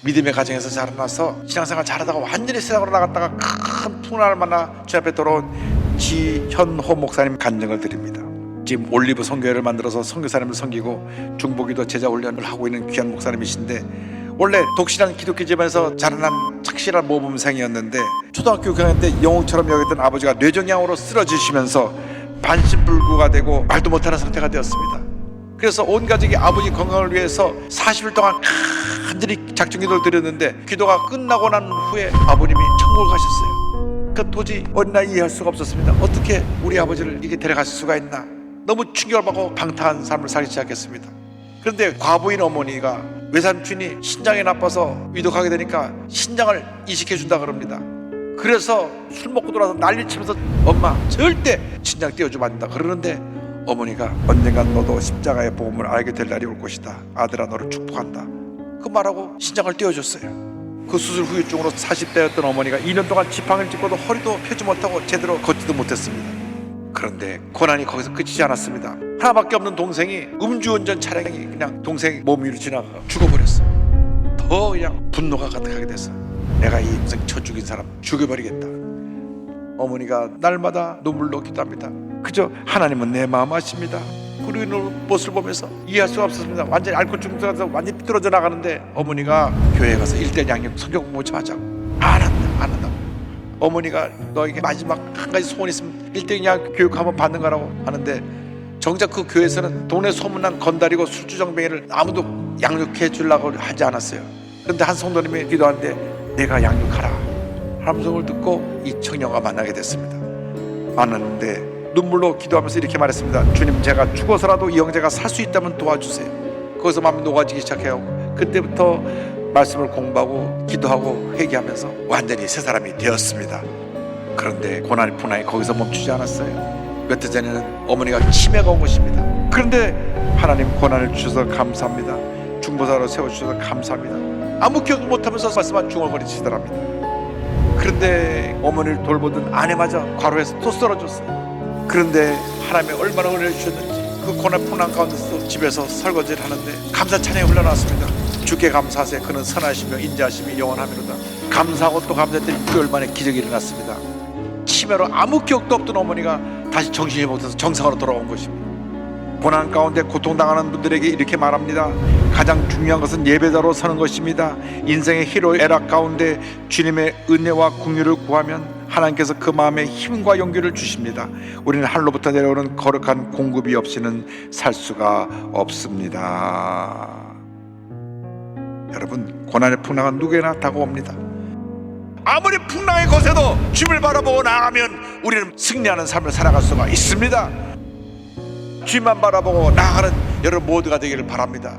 믿음의 가정에서 자라나서 신앙생활 잘하다가 완전히 세상으로 나갔다가 큰 풍랑을 만나 주 앞에 돌아온 지현호 목사님 간증을 드립니다. 지금 올리브 선교회를 만들어서 선교사님을 섬기고 중보기도 제자 훈련을 하고 있는 귀한 목사님이신데, 원래 독실한 기독교 집안에서 자라난 착실한 모범생이었는데 초등학교 6학년 때 영웅처럼 여겼던 아버지가 뇌종양으로 쓰러지시면서 반신불구가 되고 말도 못하는 상태가 되었습니다. 그래서 온 가족이 아버지 건강을 위해서 40일 동안 간절히 작정기도를 드렸는데, 기도가 끝나고 난 후에 아버님이 천국을 가셨어요. 그 도저히 어린아이 이해할 수가 없었습니다. 어떻게 우리 아버지를 이렇게 데려가실 수가 있나. 너무 충격을 받고 방탕한 삶을 살기 시작했습니다. 그런데 과부인 어머니가 외삼촌이 신장이 나빠서 위독하게 되니까 신장을 이식해 준다 그럽니다. 그래서 술 먹고 돌아서 난리치면서 엄마 절대 신장 떼어주면 안 된다 그러는데, 어머니가 언젠간 너도 십자가의 복음을 알게 될 날이 올 것이다, 아들아 너를 축복한다, 그 말하고 신장을 떼어줬어요. 그 수술 후유증으로 40대였던 어머니가 2년 동안 지팡이를 짚고도 허리도 펴지 못하고 제대로 걷지도 못했습니다. 그런데 고난이 거기서 끝이지 않았습니다. 하나밖에 없는 동생이 음주운전 차량이 그냥 동생 몸 위로 지나가고 죽어버렸어요. 더 그냥 분노가 가득하게 됐어. 내가 이 인생 쳐 죽인 사람 죽여버리겠다. 어머니가 날마다 눈물로 기도합니다. 그저 하나님은 내 마음 아십니다. 그리는 모습을 보면서 이해할 수가 없었습니다. 완전히 알코올 중독에서 완전히 삐뚤어져 나가는데, 어머니가 교회에 가서 1대1 양육 성경 공부 좀 하자고. 안 한다. 어머니가 너에게 마지막 한 가지 소원 있으면 1대1 양육 교육 한번 받는 거라고 하는데, 정작 그 교회에서는 동네 소문난 건달이고 술주정뱅이를 아무도 양육해 주려고 하지 않았어요. 그런데 한 성도님이 기도하는데 내가 양육하라 함성을 듣고 이 청년과 만나게 됐습니다. 만났는데 눈물로 기도하면서 이렇게 말했습니다. 주님, 제가 죽어서라도 이 형제가 살 수 있다면 도와주세요. 거기서 마음이 녹아지기 시작해요. 그때부터 말씀을 공부하고 기도하고 회개하면서 완전히 새 사람이 되었습니다. 그런데 고난의 풍랑이 거기서 멈추지 않았어요. 몇 해 전에는 어머니가 치매가 온 것입니다. 그런데 하나님 고난을 주셔서 감사합니다. 중보사로 세워주셔서 감사합니다. 아무 기억도 못하면서 말씀만 중얼거리시더랍니다. 그런데 어머니를 돌보던 아내마저 과로해서 또 쓰러졌어요. 그런데 하나님이 얼마나 은혜를 주셨는지 그 고난 풍랑 가운데서 집에서 설거지를 하는데 감사 찬양이 흘러나왔습니다. 주께 감사하세요. 그는 선하시며 인자하심이 영원하미로다. 감사하고 또 감사했더니 6개월 만에 기적이 일어났습니다. 치매로 아무 기억도 없던 어머니가 다시 정신이 못해서 정상으로 돌아온 것입니다. 고난 가운데 고통당하는 분들에게 이렇게 말합니다. 가장 중요한 것은 예배자로 서는 것입니다. 인생의 희로애락 가운데 주님의 은혜와 긍휼을 구하면 하나님께서 그 마음에 힘과 용기를 주십니다. 우리는 하늘로부터 내려오는 거룩한 공급이 없이는 살 수가 없습니다. 여러분, 고난의 풍랑은 누구에나 다가옵니다. 아무리 풍랑이 거세도 주님을 바라보고 나아가면 우리는 승리하는 삶을 살아갈 수가 있습니다. 주님만 바라보고 나아가는 여러분 모두가 되기를 바랍니다.